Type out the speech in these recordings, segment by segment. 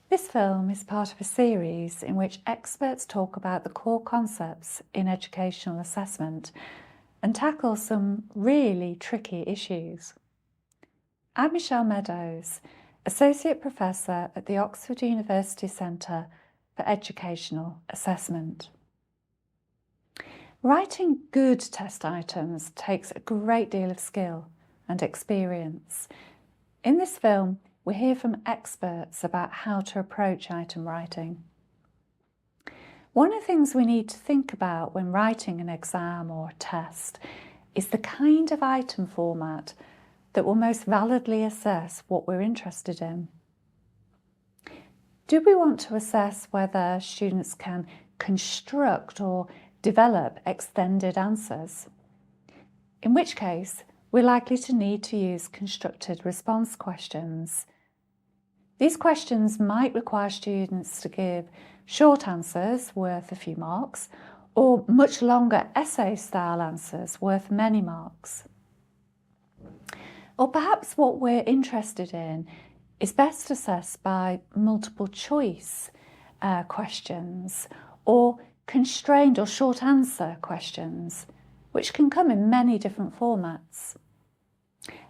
This film is part of a series in which experts talk about the core concepts in educational assessment and tackle some really tricky issues. I'm Michelle Meadows, Associate Professor at the Oxford University Centre for Educational Assessment. Writing good test items takes a great deal of skill and experience. In this film, we hear from experts about how to approach item writing. One of the things we need to think about when writing an exam or a test is the kind of item format that will most validly assess what we're interested in. Do we want to assess whether students can construct or develop extended answers? In which case, we're likely to need to use constructed response questions. These questions might require students to give short answers worth a few marks or much longer essay-style answers worth many marks. Or perhaps what we're interested in is best assessed by multiple choice questions or constrained or short answer questions, which can come in many different formats.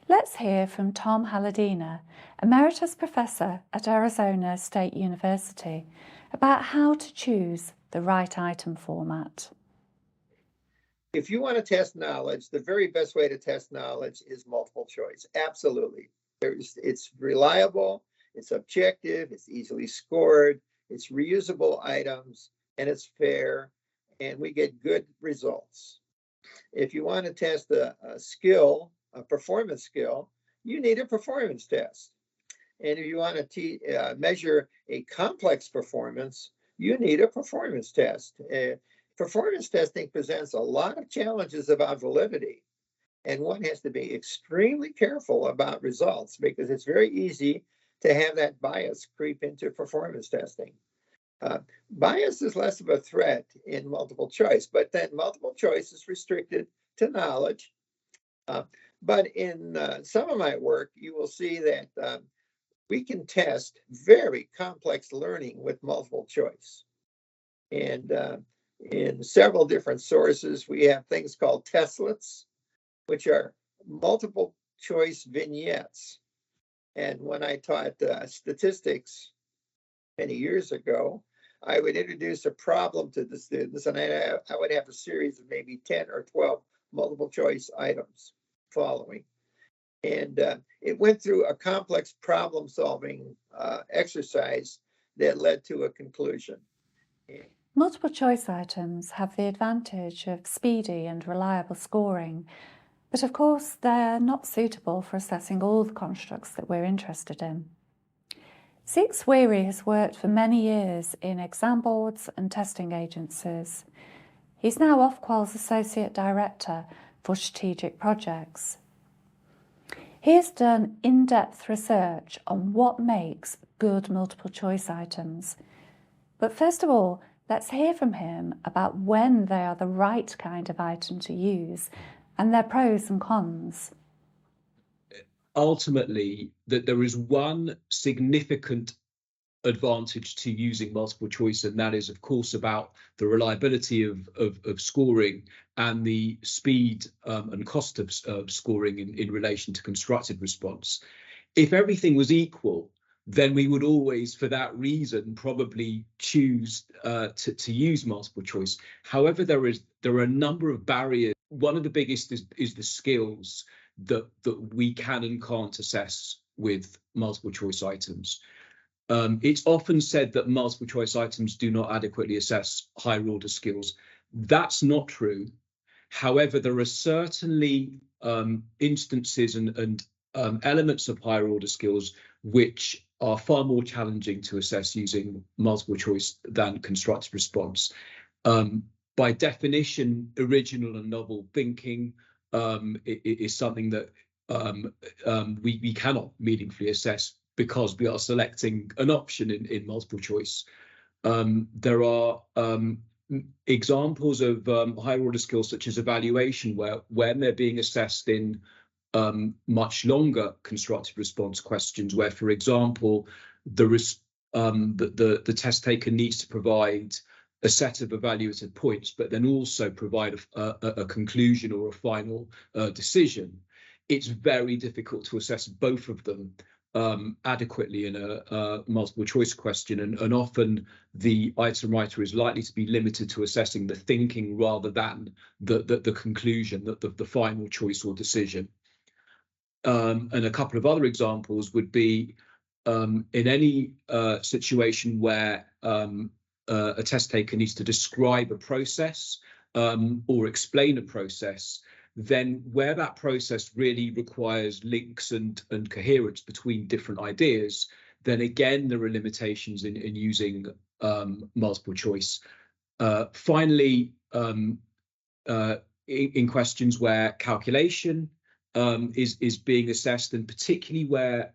Let's hear from Tom Halladina, Emeritus Professor at Arizona State University, about how to choose the right item format. If you want to test knowledge, the very best way to test knowledge is multiple choice. Absolutely. It's reliable, it's objective, it's easily scored, it's reusable items, and it's fair, and we get good results. If you want to test a skill, a performance skill, you need a performance test. And if you want to measure a complex performance, you need a performance test. Performance testing presents a lot of challenges about validity, and one has to be extremely careful about results because it's very easy to have that bias creep into performance testing. Bias is less of a threat in multiple choice, but then multiple choice is restricted to knowledge. But in some of my work, you will see that we can test very complex learning with multiple choice. And in several different sources, we have things called testlets, which are multiple choice vignettes. And when I taught statistics many years ago, I would introduce a problem to the students, and I would have a series of maybe 10 or 12 multiple choice items following. And it went through a complex problem solving exercise that led to a conclusion. Multiple choice items have the advantage of speedy and reliable scoring, but of course they're not suitable for assessing all the constructs that we're interested in. Six Weary has worked for many years in exam boards and testing agencies. He's now Ofqual's Associate Director for Strategic Projects. He has done in-depth research on what makes good multiple choice items. But first of all, let's hear from him about when they are the right kind of item to use and their pros and cons. Ultimately, that there is one significant advantage to using multiple choice, and that is, of course, about the reliability of scoring and the speed and cost of scoring in relation to constructed response. If everything was equal, then we would always, for that reason, probably choose to use multiple choice. However, there are a number of barriers. One of the biggest is the skills that we can and can't assess with multiple choice items. It's often said that multiple choice items do not adequately assess higher order skills. That's not true. However, there are certainly instances and elements of higher order skills which are far more challenging to assess using multiple choice than constructed response. By definition, original and novel thinking is something that we cannot meaningfully assess because we are selecting an option in multiple choice. There are examples of higher order skills such as evaluation, where when they're being assessed in much longer constructed response questions, where, for example, the the test taker needs to provide a set of evaluated points, but then also provide a conclusion or a final decision, it's very difficult to assess both of them adequately in a multiple choice question, and often the item writer is likely to be limited to assessing the thinking rather than the conclusion, the final choice or decision. And a couple of other examples would be in any situation where a test taker needs to describe a process or explain a process, then where that process really requires links and coherence between different ideas, then again, there are limitations in using multiple choice. Finally, in questions where calculation is being assessed, and particularly where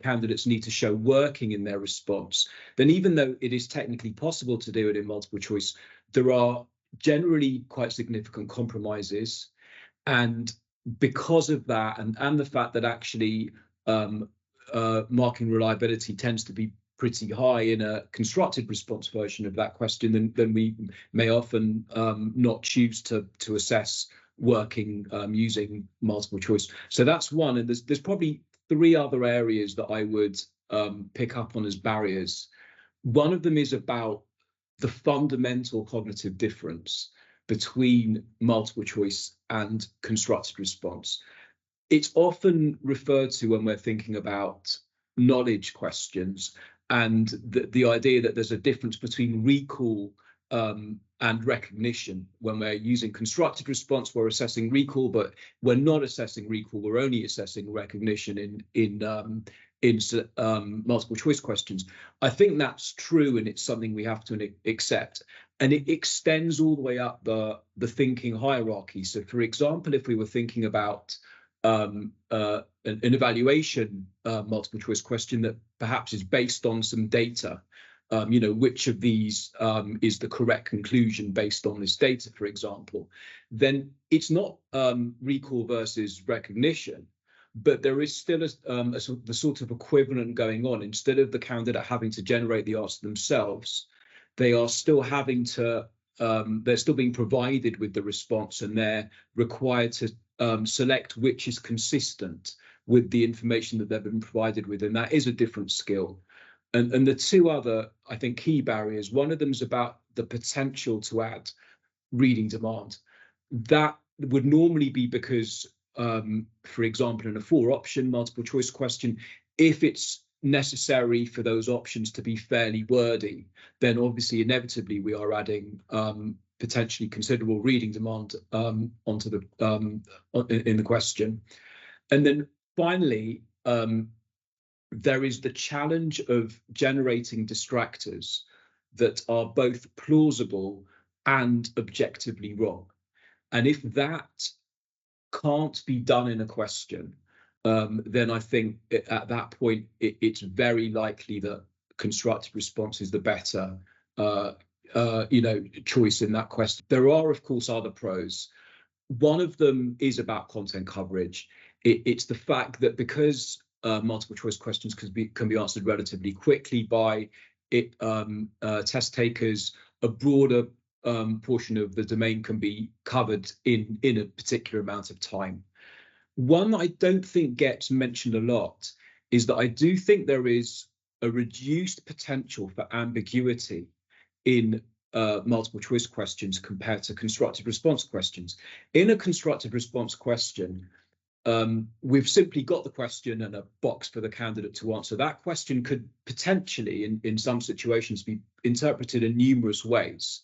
candidates need to show working in their response, then even though it is technically possible to do it in multiple choice, there are generally quite significant compromises. And because of that, and the fact that actually marking reliability tends to be pretty high in a constructed response version of that question, then we may often not choose to assess working using multiple choice. So that's one, and there's probably three other areas that I would pick up on as barriers. One of them is about the fundamental cognitive difference between multiple choice and constructed response. It's often referred to when we're thinking about knowledge questions, and the idea that there's a difference between recall and recognition. When we're using constructed response, we're assessing recall, but we're not assessing recall, we're only assessing recognition in multiple choice questions. I think that's true, and it's something we have to accept. And it extends all the way up the thinking hierarchy. So, for example, if we were thinking about an evaluation multiple choice question that perhaps is based on some data, which of these is the correct conclusion based on this data, for example, then it's not recall versus recognition, but there is still the sort of equivalent going on. Instead of the candidate having to generate the answer themselves, they are still having to, they're still being provided with the response, and they're required to select which is consistent with the information that they've been provided with, and that is a different skill. And the two other, I think, key barriers, one of them is about the potential to add reading demand. That would normally be because, for example, in a 4-option multiple choice question, if it's necessary for those options to be fairly wordy, then obviously inevitably we are adding potentially considerable reading demand onto the in the question. And then finally, there is the challenge of generating distractors that are both plausible and objectively wrong. And if that can't be done in a question, then I think at that point it's very likely that constructed response is the better choice in that question. There are, of course, other pros. One of them is about content coverage. It's the fact that because multiple choice questions can be answered relatively quickly by test takers, a broader portion of the domain can be covered in a particular amount of time. One that I don't think gets mentioned a lot is that I do think there is a reduced potential for ambiguity in multiple choice questions compared to constructed response questions. In a constructed response question, we've simply got the question and a box for the candidate to answer. That question could potentially, in some situations, be interpreted in numerous ways.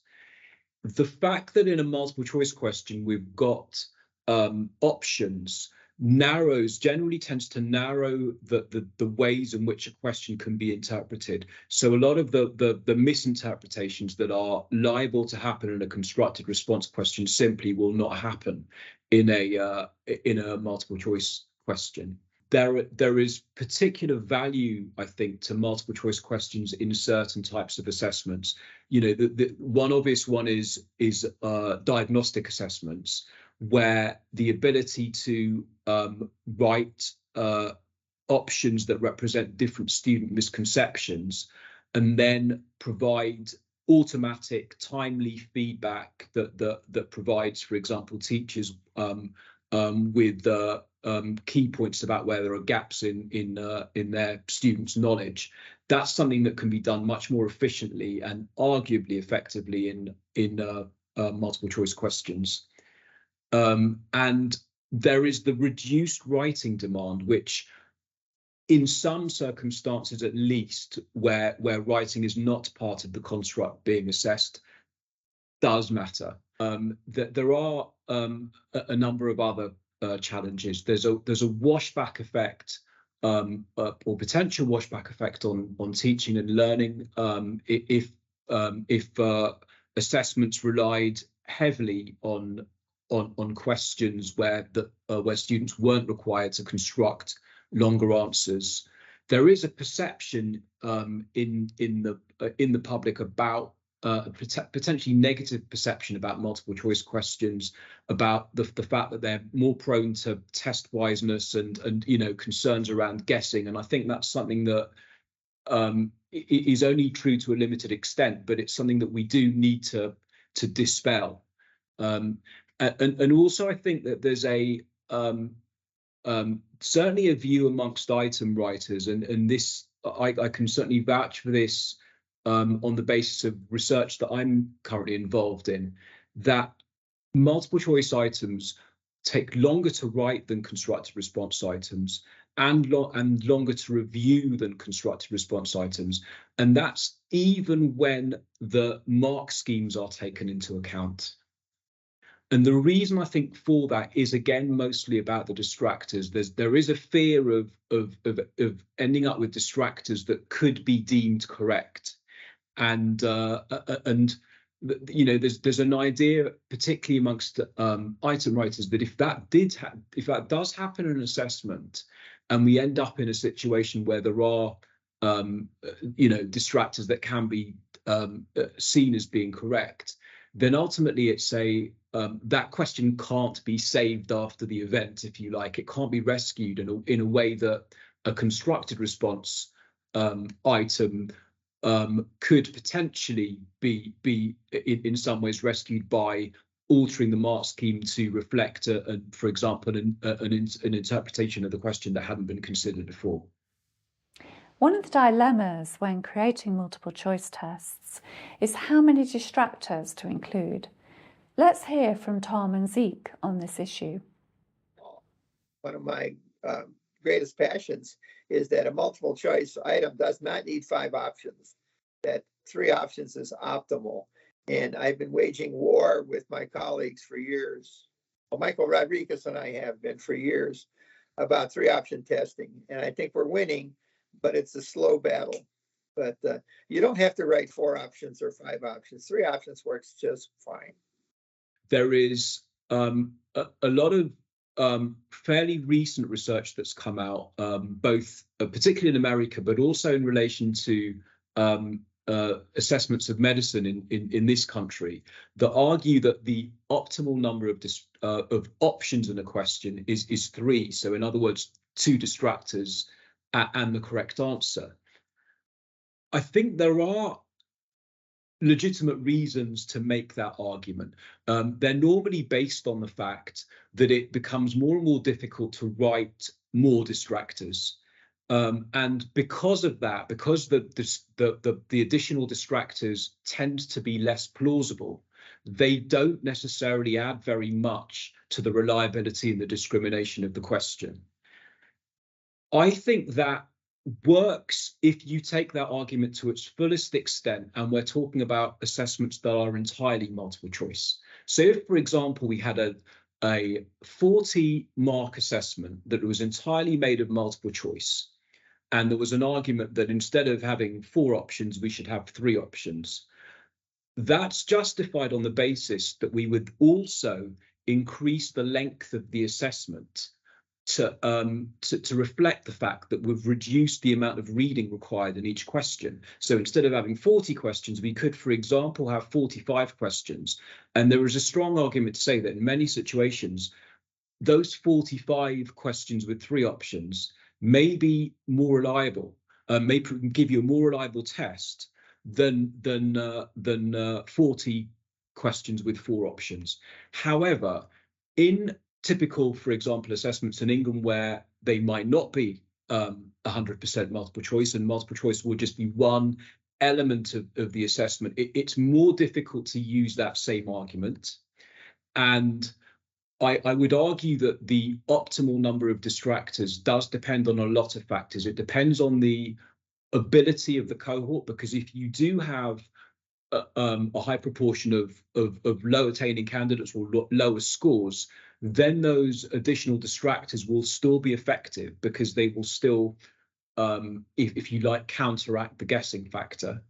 The fact that in a multiple choice question we've got options generally tends to narrow the ways in which a question can be interpreted. So a lot of the misinterpretations that are liable to happen in a constructed response question simply will not happen in a multiple choice question. There is particular value, I think, to multiple choice questions in certain types of assessments. The one obvious one is diagnostic assessments, where the ability to write options that represent different student misconceptions and then provide automatic, timely feedback that provides, for example, teachers with key points about where there are gaps in their students' knowledge. That's something that can be done much more efficiently and arguably effectively in multiple choice questions. And there is the reduced writing demand, which in some circumstances, at least, where writing is not part of the construct being assessed, does matter. There are a number of other challenges. There's a washback effect, or potential washback effect on teaching and learning if assessments relied heavily on questions where students weren't required to construct longer answers. There is a perception in the public about potentially negative perception about multiple choice questions, about the fact that they're more prone to test wiseness and concerns around guessing. And I think that's something that is only true to a limited extent, but it's something that we do need to dispel. And also, I think that there's certainly a view amongst item writers, and this I can certainly vouch for this on the basis of research that I'm currently involved in, that multiple choice items take longer to write than constructed response items, and longer to review than constructed response items, and that's even when the mark schemes are taken into account. And the reason I think for that is, again, mostly about the distractors. There is a fear of ending up with distractors that could be deemed correct, and there's an idea, particularly amongst item writers, that if that does happen in an assessment, and we end up in a situation where there are distractors that can be seen as being correct, then ultimately it's that question can't be saved after the event, if you like. It can't be rescued in a way that a constructed response item could potentially be in some ways rescued by altering the mark scheme to reflect, for example, an interpretation of the question that hadn't been considered before. One of the dilemmas when creating multiple choice tests is how many distractors to include. Let's hear from Tom and Zeke on this issue. One of my greatest passions is that a multiple choice item does not need 5 options, that 3 options is optimal. And I've been waging war with my colleagues for years. Well, Michael Rodriguez and I have been for years about 3 option testing. And I think we're winning, but it's a slow battle. But you don't have to write 4 options or 5 options. 3 options works just fine. There is a lot of fairly recent research that's come out, both particularly in America, but also in relation to assessments of medicine in this country, that argue that the optimal number of options in a question is 3. So in other words, 2 distractors and the correct answer. I think there are legitimate reasons to make that argument. They're normally based on the fact that it becomes more and more difficult to write more distractors. And because of that, because the additional distractors tend to be less plausible, they don't necessarily add very much to the reliability and the discrimination of the question. I think that works if you take that argument to its fullest extent, and we're talking about assessments that are entirely multiple choice. So if, for example, we had a 40-mark assessment that was entirely made of multiple choice, and there was an argument that instead of having 4 options, we should have 3 options, that's justified on the basis that we would also increase the length of the assessment to reflect the fact that we've reduced the amount of reading required in each question. So instead of having 40 questions, we could, for example, have 45 questions. And there is a strong argument to say that in many situations, those 45 questions with 3 options may be more reliable may give you a more reliable test than 40 questions with 4 options. However, in typical, for example, assessments in England where they might not be 100% multiple choice, and multiple choice will just be one element of the assessment, it's more difficult to use that same argument. And I would argue that the optimal number of distractors does depend on a lot of factors. It depends on the ability of the cohort, because if you do have a high proportion of low attaining candidates or lower scores, then those additional distractors will still be effective, because they will still, if you like, counteract the guessing factor.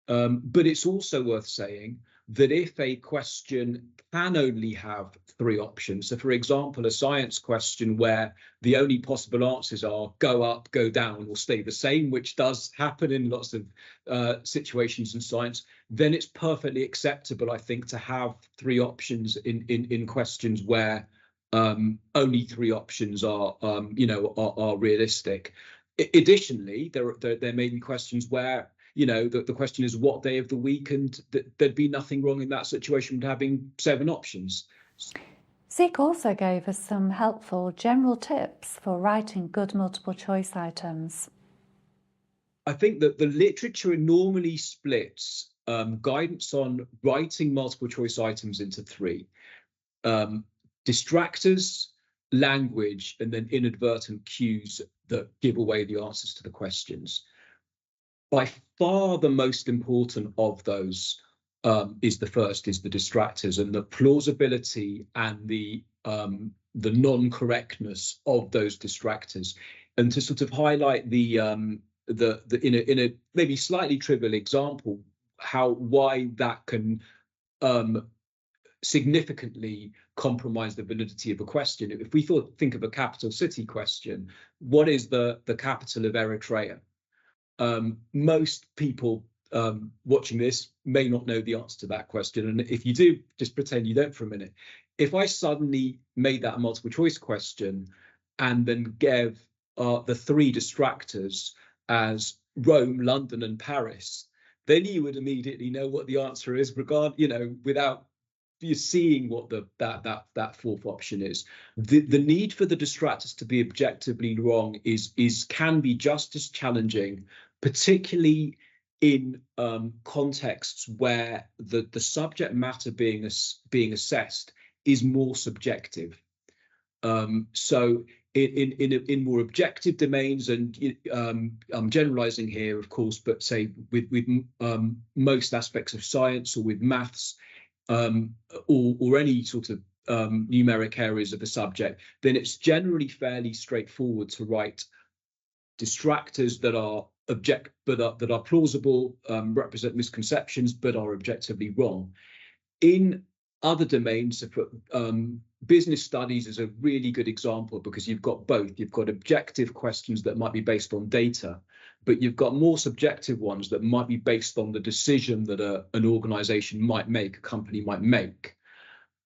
But it's also worth saying that if a question can only have 3 options, so for example, a science question where the only possible answers are go up, go down, or stay the same, which does happen in lots of situations in science, then it's perfectly acceptable, I think, to have 3 options in questions where only 3 options are realistic. Additionally, there may be questions where the question is what day of the week, and there'd be nothing wrong in that situation with having 7 options. Zeke also gave us some helpful general tips for writing good multiple choice items. I think that the literature normally splits guidance on writing multiple choice items into 3. Distractors, language, and then inadvertent cues that give away the answers to the questions. By far the most important of those is the distractors, and the plausibility and the non-correctness of those distractors. And to sort of highlight in a maybe slightly trivial example, why that can significantly compromise the validity of a question. If we think of a capital city question, what is the capital of Eritrea? Most people watching this may not know the answer to that question, and if you do, just pretend you don't for a minute. If I suddenly made that a multiple choice question and then gave the 3 distractors as Rome, London, and Paris, then you would immediately know what the answer is, without you seeing what that 4th option is. The need for the distractors to be objectively wrong can be just as challenging, particularly in contexts where the subject matter being assessed is more subjective. So in more objective domains, and I'm generalizing here, of course, but say with most aspects of science, or with maths, or any sort of numeric areas of the subject, then it's generally fairly straightforward to write distractors that are that are plausible, represent misconceptions, but are objectively wrong. In other domains, business studies is a really good example, because you've got both. You've got objective questions that might be based on data, but you've got more subjective ones that might be based on the decision that an organization might make, a company might make.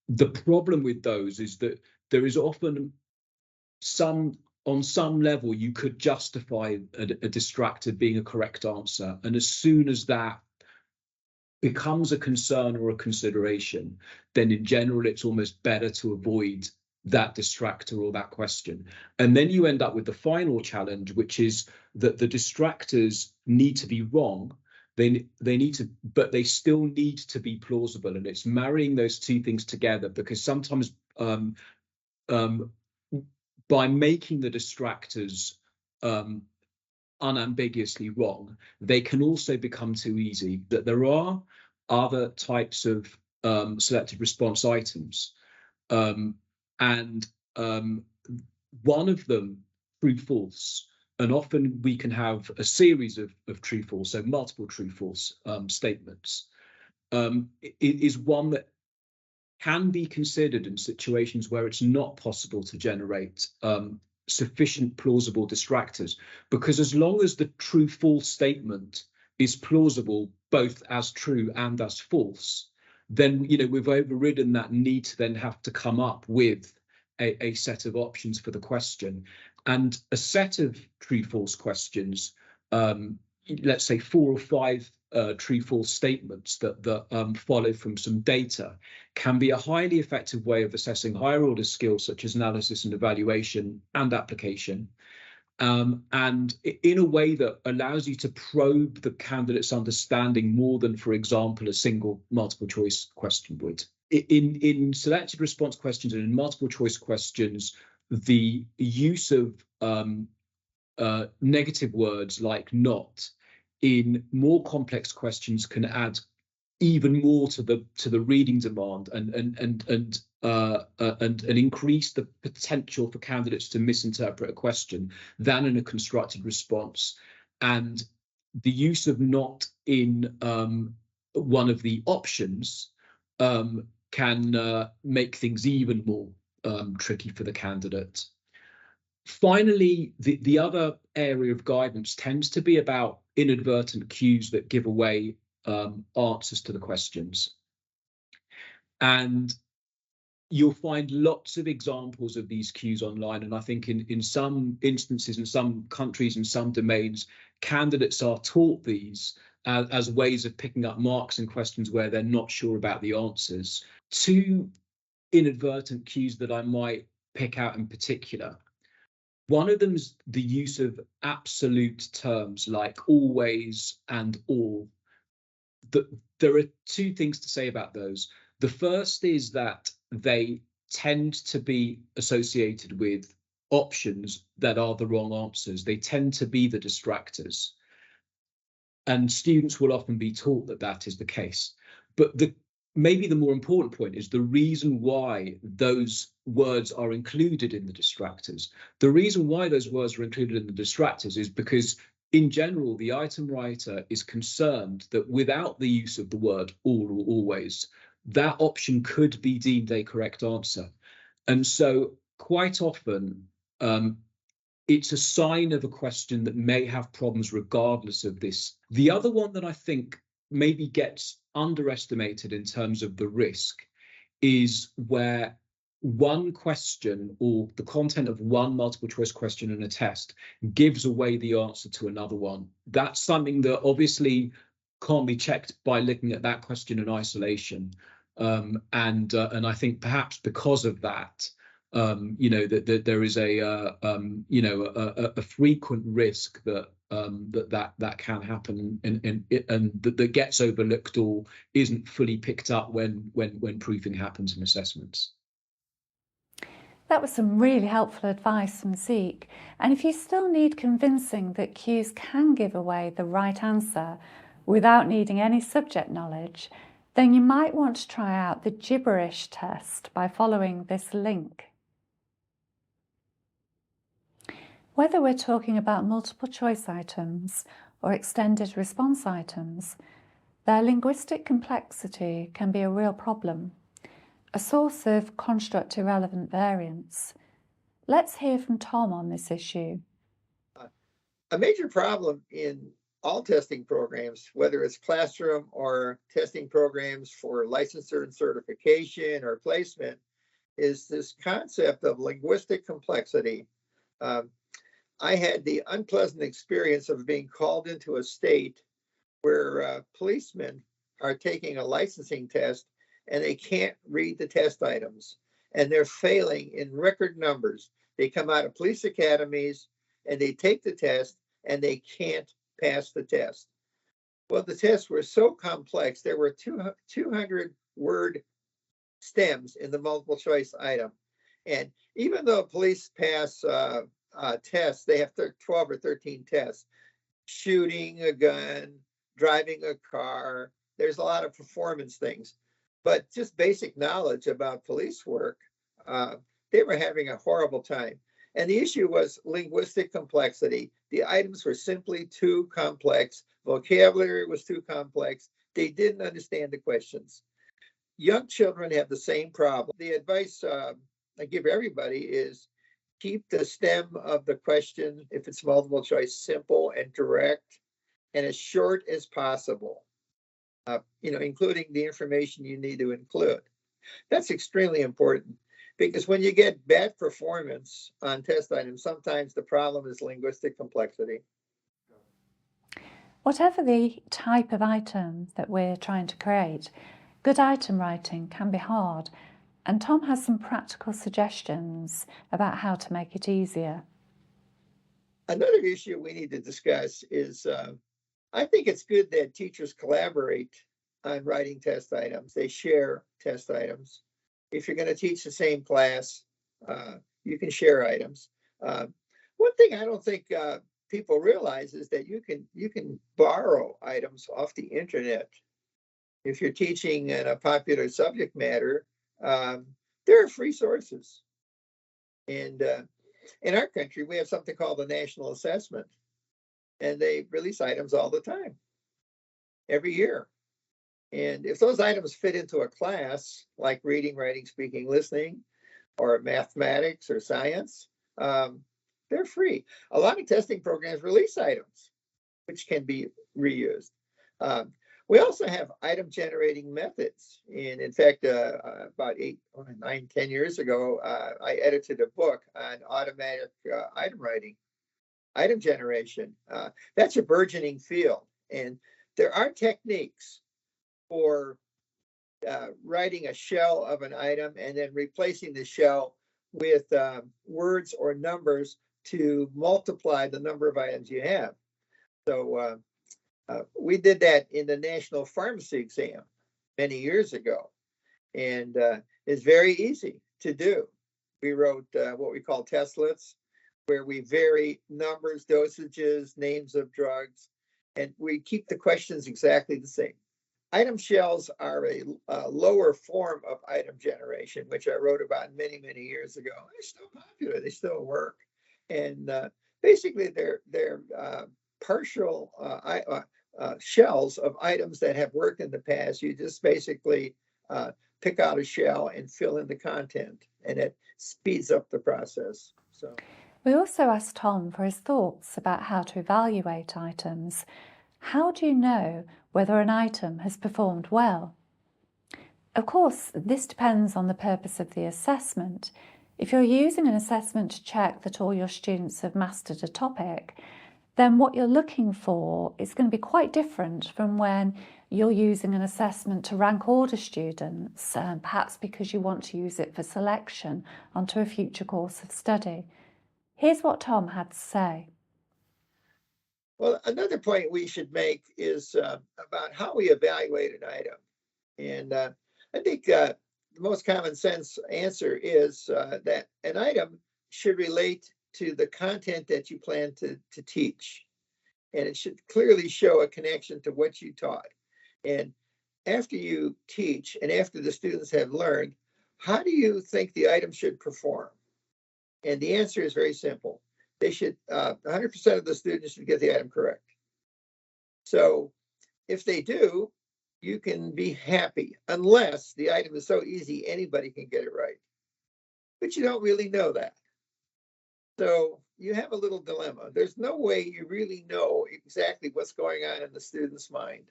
The problem with those is that there is often on some level, you could justify a distractor being a correct answer. And as soon as that becomes a concern or a consideration, then in general, it's almost better to avoid that distractor or that question. And then you end up with the final challenge, which is that the distractors need to be wrong. They need to, but they still need to be plausible. And it's marrying those 2 things together, because sometimes by making the distractors unambiguously wrong, they can also become too easy. That there are other types of selected response items, and one of them, true-false, and often we can have a series of true-false, so multiple true-false statements, is one that can be considered in situations where it's not possible to generate sufficient plausible distractors, because as long as the true-false statement is plausible both as true and as false, then we've overridden that need to then have to come up with a set of options for the question. And a set of true-false questions let's say 4 or 5 true-false statements that follow from some data, can be a highly effective way of assessing higher order skills such as analysis and evaluation and application, and in a way that allows you to probe the candidate's understanding more than, for example, a single multiple choice question would. In selected response questions and in multiple choice questions, the use of negative words like not in more complex questions can add even more to the reading demand and increase the potential for candidates to misinterpret a question than in a constructed response. And the use of not in one of the options can make things even more tricky for the candidate. Finally, the other area of guidance tends to be about inadvertent cues that give away answers to the questions. And you'll find lots of examples of these cues online. And I think in some instances, in some countries, in some domains, candidates are taught these as ways of picking up marks in questions where they're not sure about the answers. 2 inadvertent cues that I might pick out in particular. One of them is the use of absolute terms like always and all. There are 2 things to say about those. The first is that they tend to be associated with options that are the wrong answers. They tend to be the distractors. And students will often be taught that that is the case. But maybe the more important point is the reason why those words are included in the distractors. The reason why those words are included in the distractors is because, in general, the item writer is concerned that without the use of the word all or always, that option could be deemed a correct answer. And so quite often, it's a sign of a question that may have problems regardless of this. The other one that I think maybe gets underestimated in terms of the risk is where one question or the content of one multiple choice question in a test gives away the answer to another one. That's something that obviously can't be checked by looking at that question in isolation. And I think perhaps because of that, that there is a frequent risk that that can happen and that gets overlooked or isn't fully picked up when proofing happens in assessments. That was some really helpful advice from Zeke. And if you still need convincing that cues can give away the right answer without needing any subject knowledge, then you might want to try out the gibberish test by following this link. Whether we're talking about multiple choice items or extended response items, their linguistic complexity can be a real problem, a source of construct irrelevant variance. Let's hear from Tom on this issue. A major problem in all testing programs, whether it's classroom or testing programs for licensure and certification or placement, is this concept of linguistic complexity. I had the unpleasant experience of being called into a state where policemen are taking a licensing test and they can't read the test items and they're failing in record numbers. They come out of police academies and they take the test and they can't pass the test. Well, the tests were so complex. There were 200 word stems in the multiple choice item. And even though police pass tests, they have 12 or 13 tests. Shooting a gun, driving a car, there's a lot of performance things. But just basic knowledge about police work, they were having a horrible time. And the issue was linguistic complexity. The items were simply too complex. Vocabulary was too complex. They didn't understand the questions. Young children have the same problem. The advice I give everybody is keep the stem of the question, if it's multiple choice, simple and direct and as short as possible, including the information you need to include. That's extremely important because when you get bad performance on test items, sometimes the problem is linguistic complexity. Whatever the type of item that we're trying to create, good item writing can be hard, and Tom has some practical suggestions about how to make it easier. Another issue we need to discuss is I think it's good that teachers collaborate on writing test items. They share test items. If you're going to teach the same class, you can share items. One thing I don't think people realize is that you can borrow items off the internet. If you're teaching in a popular subject matter, there are free sources. And in our country, we have something called the National Assessment, and they release items all the time, every year. And if those items fit into a class like reading, writing, speaking, listening, or mathematics or science, they're free. A lot of testing programs release items which can be reused. We also have item generating methods. And in fact, about 10 years ago, I edited a book on automatic item writing, item generation. That's a burgeoning field. And there are techniques for writing a shell of an item and then replacing the shell with words or numbers to multiply the number of items you have. So we did that in the National Pharmacy exam many years ago, and it's very easy to do. We wrote what we call test lists, where we vary numbers, dosages, names of drugs, and we keep the questions exactly the same. Item shells are a lower form of item generation, which I wrote about many, many years ago. They're still popular. They still work. And basically, they're partial shells of items that have worked in the past. You just basically pick out a shell and fill in the content, and it speeds up the process. So We also asked Tom for his thoughts about how to evaluate items. How do you know whether an item has performed well? Of course, this depends on the purpose of the assessment. If you're using an assessment to check that all your students have mastered a topic, then what you're looking for is going to be quite different from when you're using an assessment to rank order students, perhaps because you want to use it for selection onto a future course of study. Here's what Tom had to say. well, another point we should make is about how we evaluate an item. And I think the most common sense answer is that an item should relate to the content that you plan to teach. And it should clearly show a connection to what you taught. And after you teach and after the students have learned, how do you think the item should perform? And the answer is very simple. They should, 100% of the students should get the item correct. So if they do, you can be happy, unless the item is so easy anybody can get it right. But you don't really know that. So you have a little dilemma. There's no way you really know exactly what's going on in the student's mind.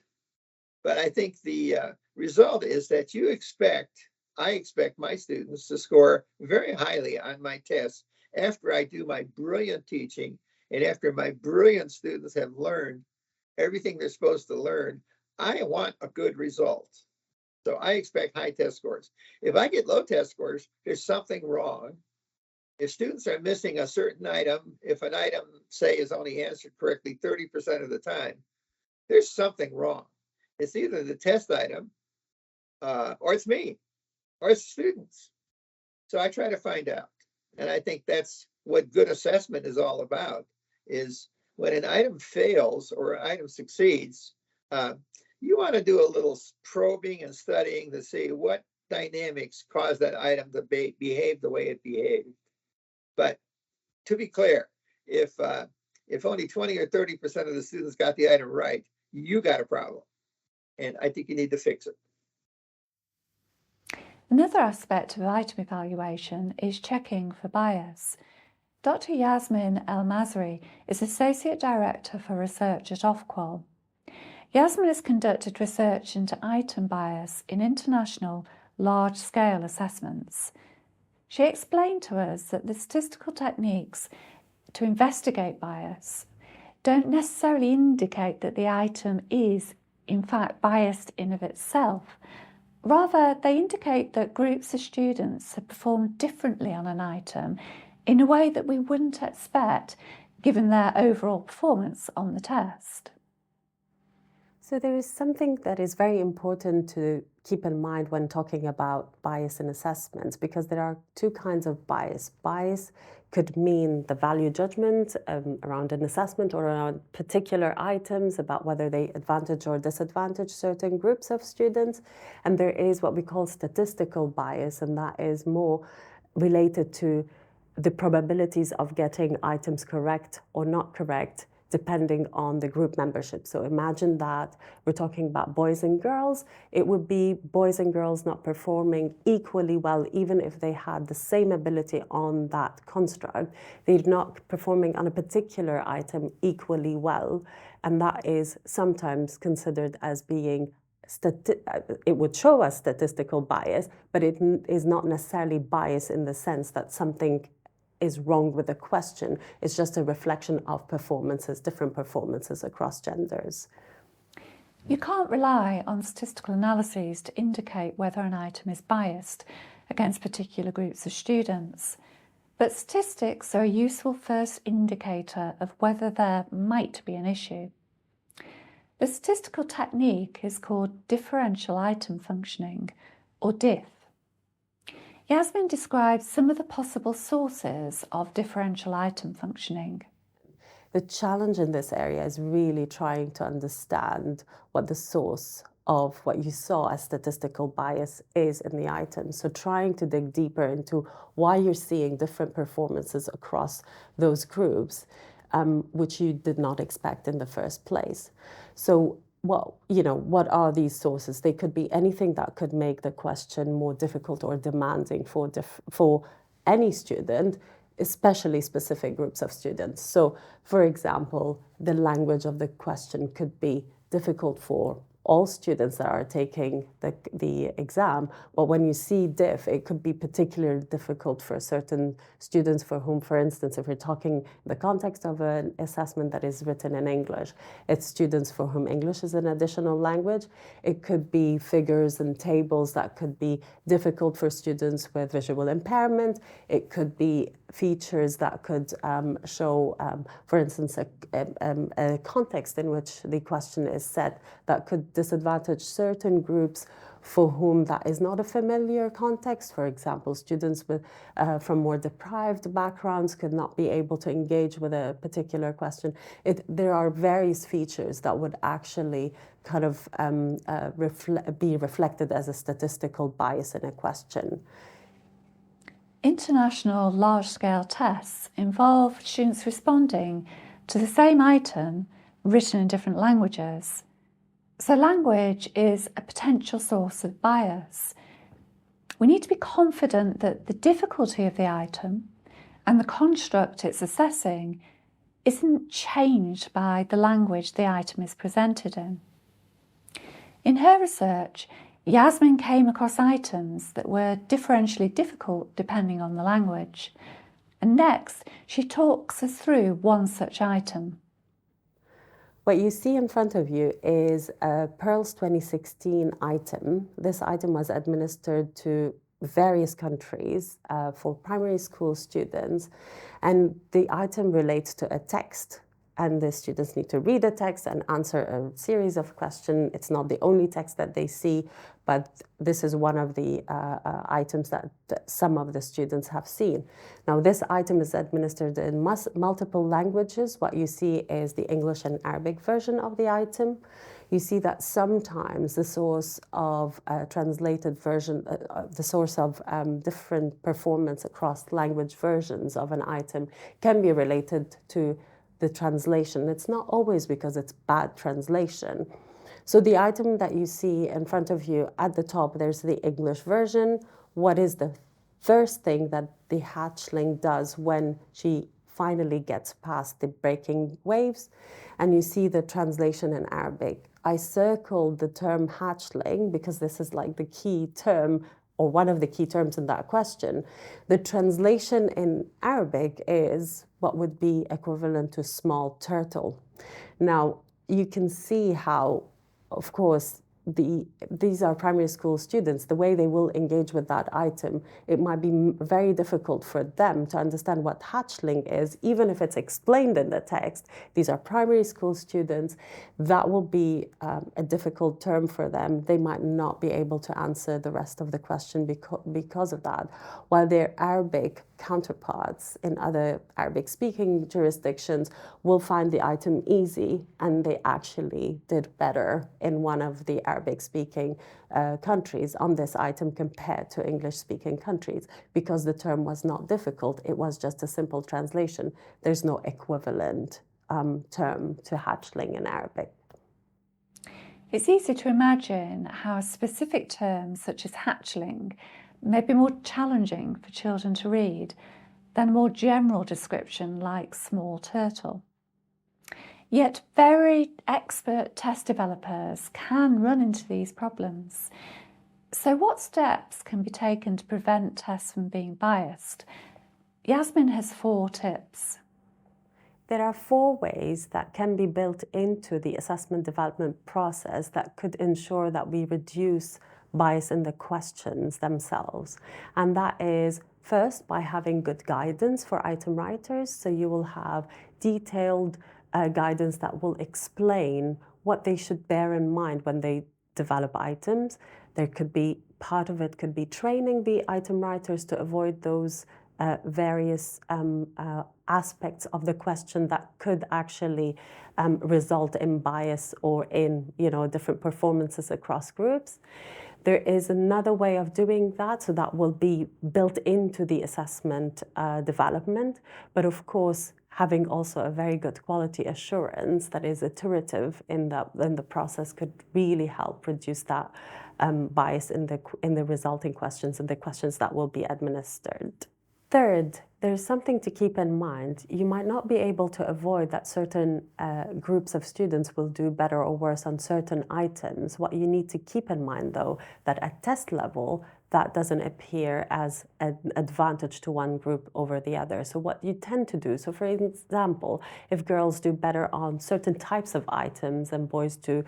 But I think the result is that I expect my students to score very highly on my tests after I do my brilliant teaching and after my brilliant students have learned everything they're supposed to learn. I want a good result. So I expect high test scores. If I get low test scores, there's something wrong. If students are missing a certain item, if an item, say, is only answered correctly 30% of the time, there's something wrong. It's either the test item, or it's me, or it's students. So I try to find out. And I think that's what good assessment is all about, is when an item fails or an item succeeds, you want to do a little probing and studying to see what dynamics caused that item to behave the way it behaved. But to be clear, if only 20 or 30% of the students got the item right, you got a problem. And I think you need to fix it. Another aspect of item evaluation is checking for bias. Dr. Yasmin El-Masri is Associate Director for Research at Ofqual. Yasmin has conducted research into item bias in international large-scale assessments. She explained to us that the statistical techniques to investigate bias don't necessarily indicate that the item is, in fact, biased in of itself. Rather, they indicate that groups of students have performed differently on an item in a way that we wouldn't expect, given their overall performance on the test. So there is something that is very important to keep in mind when talking about bias in assessments, because there are two kinds of bias. Bias could mean the value judgment around an assessment or around particular items about whether they advantage or disadvantage certain groups of students. And there is what we call statistical bias, and that is more related to the probabilities of getting items correct or not correct depending on the group membership. So imagine that we're talking about boys and girls. It would be boys and girls not performing equally well, even if they had the same ability on that construct. They're not performing on a particular item equally well. And that is sometimes considered as being it would show us statistical bias, but it is not necessarily bias in the sense that something is wrong with the question. It's just a reflection of performances, different performances across genders. You can't rely on statistical analyses to indicate whether an item is biased against particular groups of students. But statistics are a useful first indicator of whether there might be an issue. The statistical technique is called differential item functioning, or DIF. Yasmin describes some of the possible sources of differential item functioning. The challenge in this area is really trying to understand what the source of what you saw as statistical bias is in the item. So trying to dig deeper into why you're seeing different performances across those groups, which you did not expect in the first place. So what are these sources? They could be anything that could make the question more difficult or demanding for any student, especially specific groups of students. So, for example, the language of the question could be difficult for all students that are taking the exam, but when you see diff, it could be particularly difficult for certain students for whom, for instance, if we're talking in the context of an assessment that is written in English, it's students for whom English is an additional language. It could be figures and tables that could be difficult for students with visual impairment. It could be features that could show, for instance, a context in which the question is set that could disadvantage certain groups for whom that is not a familiar context. For example, students from more deprived backgrounds could not be able to engage with a particular question. There are various features that would actually kind of be reflected as a statistical bias in a question. International large-scale tests involve students responding to the same item written in different languages. So language is a potential source of bias. We need to be confident that the difficulty of the item and the construct it's assessing isn't changed by the language the item is presented in. In her research, Yasmin came across items that were differentially difficult depending on the language. And next, she talks us through one such item. What you see in front of you is a Pearls 2016 item. This item was administered to various countries for primary school students, and the item relates to a text. And the students need to read a text and answer a series of questions. It's not the only text that they see, but this is one of the items that some of the students have seen. Now, this item is administered in multiple languages. What you see is the English and Arabic version of the item. You see that sometimes the source of a translated version, the source of different performance across language versions of an item can be related to the translation. It's not always because it's bad translation. So the item that you see in front of you at the top, there's the English version. What is the first thing that the hatchling does when she finally gets past the breaking waves? And you see the translation in Arabic. I circled the term hatchling because this is like the key term or one of the key terms in that question. The translation in Arabic is what would be equivalent to small turtle. Now, you can see how, of course, these are primary school students. The way they will engage with that item, it might be very difficult for them to understand what hatchling is, even if it's explained in the text. These are primary school students. That will be a difficult term for them. They might not be able to answer the rest of the question because of that. While their Arabic counterparts in other Arabic-speaking jurisdictions will find the item easy, and they actually did better in one of the Arabic-speaking countries on this item compared to English-speaking countries, because the term was not difficult. It was just a simple translation. There's no equivalent term to hatchling in Arabic. It's easy to imagine how a specific term such as hatchling may be more challenging for children to read than a more general description like small turtle. Yet very expert test developers can run into these problems. So what steps can be taken to prevent tests from being biased? Yasmin has 4 tips. There are 4 ways that can be built into the assessment development process that could ensure that we reduce bias in the questions themselves. And that is, first, by having good guidance for item writers. So you will have detailed guidance that will explain what they should bear in mind when they develop items. There could be, part of it could be training the item writers to avoid those various aspects of the question that could actually result in bias or in, different performances across groups. There is another way of doing that, so that will be built into the assessment development, but of course, having also a very good quality assurance that is iterative in the process could really help reduce that bias in the resulting questions and the questions that will be administered. Third, there's something to keep in mind. You might not be able to avoid that certain groups of students will do better or worse on certain items. What you need to keep in mind, though, that at test level, that doesn't appear as an advantage to one group over the other. So what you tend to do, so for example, if girls do better on certain types of items and boys do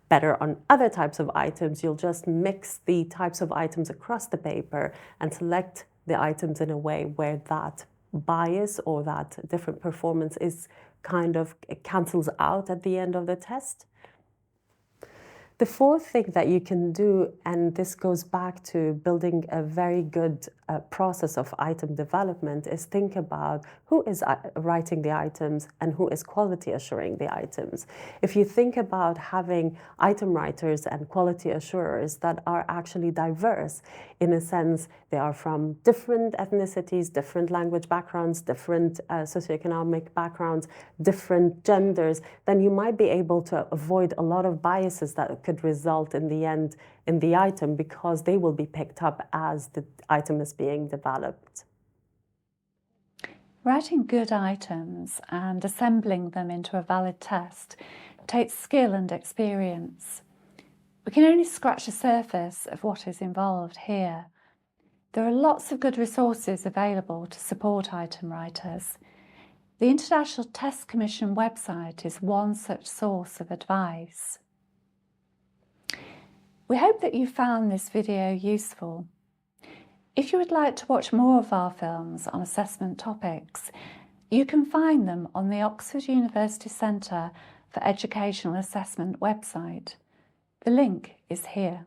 better on other types of items, you'll just mix the types of items across the paper and select the items in a way where that bias or that different performance is it cancels out at the end of the test. The 4th thing that you can do, and this goes back to building a very good process of item development, is think about who is writing the items and who is quality assuring the items. If you think about having item writers and quality assurers that are actually diverse, in a sense, they are from different ethnicities, different language backgrounds, different socioeconomic backgrounds, different genders, then you might be able to avoid a lot of biases that could result in the end in the item, because they will be picked up as the item is being developed. Writing good items and assembling them into a valid test takes skill and experience. We can only scratch the surface of what is involved here. There are lots of good resources available to support item writers. The International Test Commission website is one such source of advice. We hope that you found this video useful. If you would like to watch more of our films on assessment topics, you can find them on the Oxford University Centre for Educational Assessment website. The link is here.